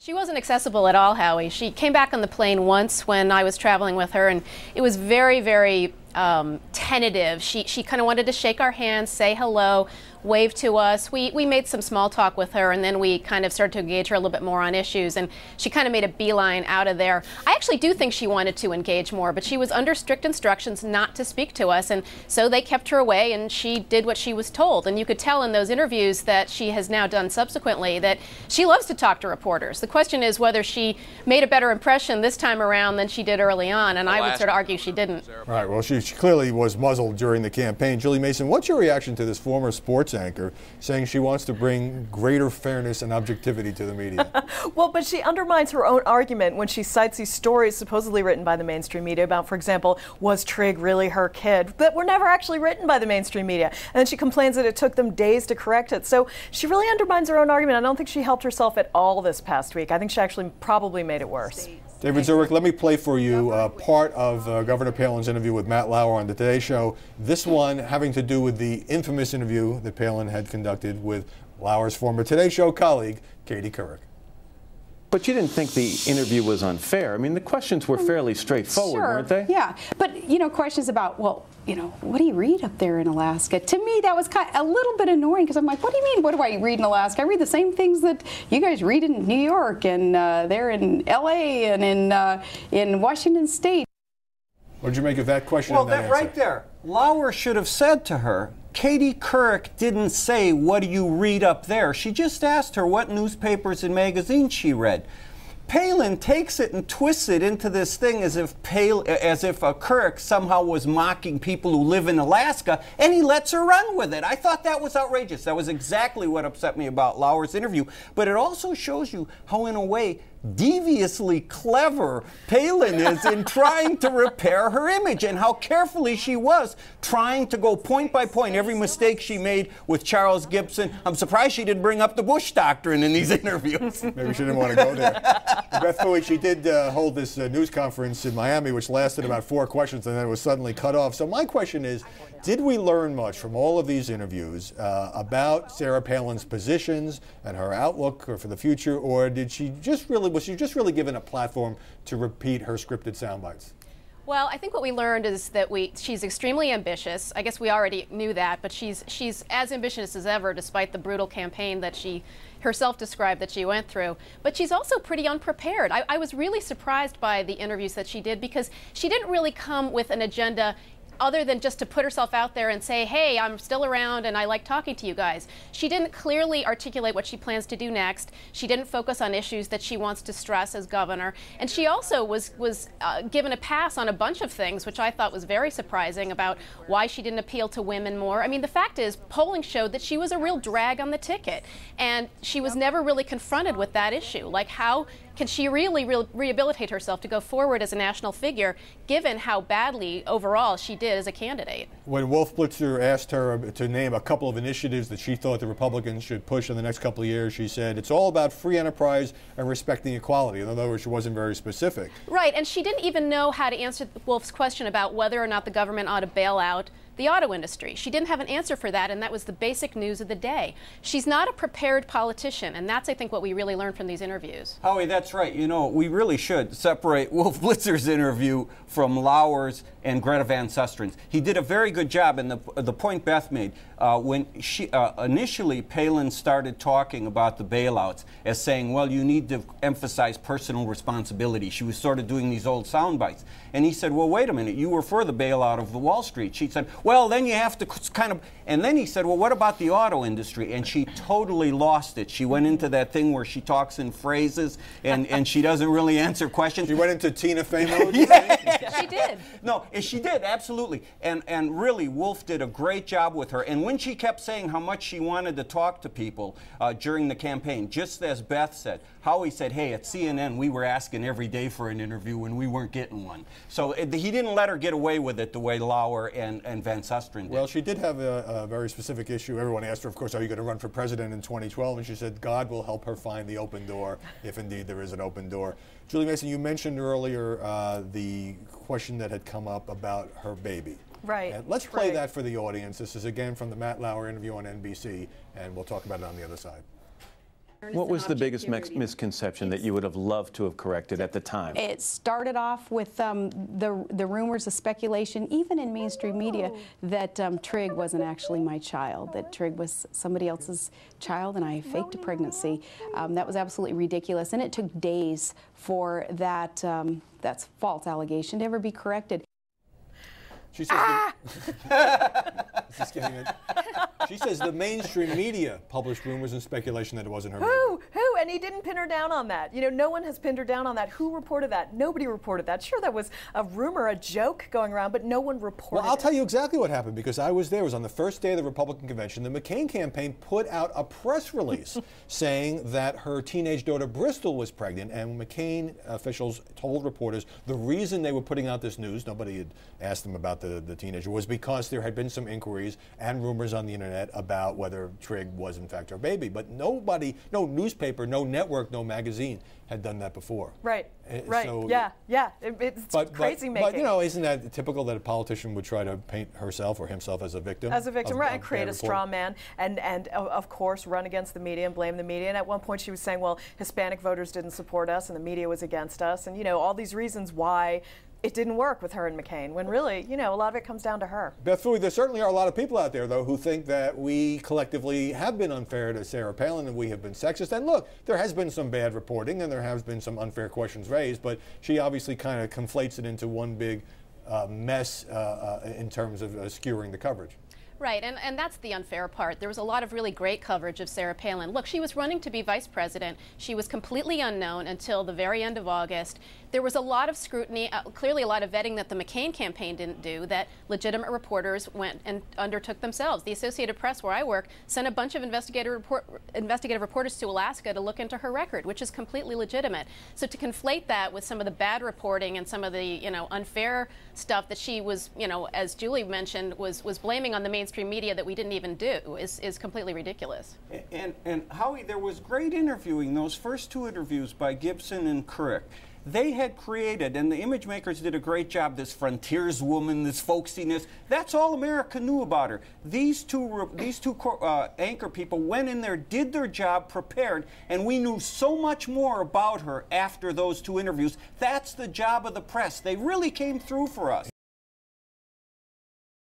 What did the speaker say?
She wasn't accessible at all, Howie. She came back on the plane once when I was traveling with her, and it was very, very tentative. She kind of wanted to shake our hands, say hello, wave to us. We made some small talk with her, and then we kind of started to engage her a little bit more on issues, and she kind of made a beeline out of there. I actually do think she wanted to engage more, but she was under strict instructions not to speak to us, and so they kept her away, and she did what she was told. And you could tell in those interviews that she has now done subsequently that she loves to talk to reporters. The question is whether she made a better impression this time around than she did early on, and I would sort of argue she didn't. Right, well, she clearly was muzzled during the campaign. Julie Mason, what's your reaction to this former sports anchor saying she wants to bring greater fairness and objectivity to the media? Well, but she undermines her own argument when she cites these stories supposedly written by the mainstream media about, for example, was Trigg really her kid, that were never actually written by the mainstream media. And then she complains that it took them days to correct it. So she really undermines her own argument. I don't think she helped herself at all this past week. I think she actually probably made it worse. David Zurich, let me play for you part of Governor Palin's interview with Matt Lauer on the Today Show. This one having to do with the infamous interview that Palin had conducted with Lauer's former Today Show colleague, Katie Couric. But you didn't think the interview was unfair. I mean, the questions were fairly straightforward, weren't they? Yeah, but, you know, questions about, well, you know, what do you read up there in Alaska? To me, that was kind of a little bit annoying because I'm like, what do you mean, what do I read in Alaska? I read the same things that you guys read in New York and there in L.A. and in Washington State. What did you make of that question? Well, and that that right answer? there, Lauer should have said to her, Katie Couric didn't say, what do you read up there? She just asked her what newspapers and magazines she read. Palin takes it and twists it into this thing as if Couric somehow was mocking people who live in Alaska, and he lets her run with it. I thought that was outrageous. That was exactly what upset me about Lauer's interview. But it also shows you how, in a way, deviously clever Palin is in trying to repair her image, and how carefully she was trying to go point by point every mistake she made with Charles Gibson. I'm surprised she didn't bring up the Bush Doctrine in these interviews. Maybe she didn't want to go there. Beth Fouey, she did hold this news conference in Miami, which lasted about 4 questions, and then it was suddenly cut off. So my question is, did we learn much from all of these interviews about Sarah Palin's positions and her outlook for the future, or was she just really given a platform to repeat her scripted sound bites? Well, I think what we learned is that she's extremely ambitious. I guess we already knew that, but she's as ambitious as ever, despite the brutal campaign that she herself described that she went through. But she's also pretty unprepared. I was really surprised by the interviews that she did, because she didn't really come with an agenda other than just to put herself out there and say, hey, I'm still around and I like talking to you guys. She didn't clearly articulate what she plans to do next. She didn't focus on issues that she wants to stress as governor. And she also was given a pass on a bunch of things, which I thought was very surprising, about why she didn't appeal to women more. I mean, the fact is, polling showed that she was a real drag on the ticket. And she was never really confronted with that issue. Like, how can she really rehabilitate herself to go forward as a national figure, given how badly overall she did as a candidate? When Wolf Blitzer asked her to name a couple of initiatives that she thought the Republicans should push in the next couple of years, she said it's all about free enterprise and respecting equality. In other words, she wasn't very specific. Right, and she didn't even know how to answer Wolf's question about whether or not the government ought to bail out the auto industry. She didn't have an answer for that, and that was the basic news of the day. She's not a prepared politician, and that's, I think, what we really learned from these interviews. Howie, that's right. You know, we really should separate Wolf Blitzer's interview from Lauer's and Greta Van Susteren's. He did a very good job, and the point Beth made, when she initially Palin started talking about the bailouts as saying, well, you need to emphasize personal responsibility. She was sort of doing these old sound bites. And he said, well, wait a minute, you were for the bailout of the Wall Street. She said, well, then you have to kind of, and then he said, well, what about the auto industry? And she totally lost it. She went into that thing where she talks in phrases and she doesn't really answer questions. She went into Tina Fey mode? Yeah, she did. No, she did, absolutely. And really, Wolf did a great job with her. And when she kept saying how much she wanted to talk to people during the campaign, just as Beth said, Howie said, hey, at CNN, we were asking every day for an interview and we weren't getting one. So he didn't let her get away with it the way Lauer and Van Susteren did. Well, she did have a very specific issue. Everyone asked her, of course, are you going to run for president in 2012? And she said, God will help her find the open door, if indeed there is an open door. Julie Mason, you mentioned earlier the question that had come up about her baby. Right. And let's play that for the audience. This is again from the Matt Lauer interview on NBC, and we'll talk about it on the other side. What was the biggest misconception that you would have loved to have corrected at the time? It started off with the rumors, the speculation, even in mainstream media, that Trig wasn't actually my child, that Trig was somebody else's child, and I faked a pregnancy. That was absolutely ridiculous, and it took days for that that's false allegation to ever be corrected. She says, she says the mainstream media published rumors and speculation that it wasn't her baby. Who? And he didn't pin her down on that. You know, no one has pinned her down on that. Who reported that? Nobody reported that. Sure, that was a rumor, a joke going around, but no one reported it. Well, I'll tell you exactly what happened because I was there. It was on the first day of the Republican convention. The McCain campaign put out a press release saying that her teenage daughter Bristol was pregnant, and McCain officials told reporters the reason they were putting out this news, nobody had asked them about the teenager, was because there had been some inquiries and rumors on the internet about whether Trig was in fact her baby. But nobody, no newspaper, no network, no magazine had done that before. Right. Right. So, yeah. It's crazy making. But, you know, isn't that typical that a politician would try to paint herself or himself as a victim? As a victim, right, and create a straw man, and of course run against the media and blame the media. And at one point she was saying, well, Hispanic voters didn't support us and the media was against us, and, you know, all these reasons why it didn't work with her and McCain, when really, you know, a lot of it comes down to her. Beth Fooey, there certainly are a lot of people out there, though, who think that we collectively have been unfair to Sarah Palin and we have been sexist. And look, there has been some bad reporting and there has been some unfair questions raised, but she obviously kind of conflates it into one big mess in terms of skewering the coverage. Right, and that's the unfair part. There was a lot of really great coverage of Sarah Palin. Look, she was running to be vice president. She was completely unknown until the very end of August. There was a lot of scrutiny, clearly a lot of vetting that the McCain campaign didn't do, that legitimate reporters went and undertook themselves. The Associated Press, where I work, sent a bunch of investigative reporters to Alaska to look into her record, which is completely legitimate. So to conflate that with some of the bad reporting and some of the, you know, unfair stuff that she was, you know, as Julie mentioned, was blaming on the mainstream media that we didn't even do is completely ridiculous. And Howie, there was great interviewing, those first two interviews by Gibson and Couric. They had created, and the image makers did a great job, this frontierswoman, this folksiness. That's all America knew about her. These two anchor people went in there, did their job, prepared, and we knew so much more about her after those two interviews. That's the job of the press. They really came through for us.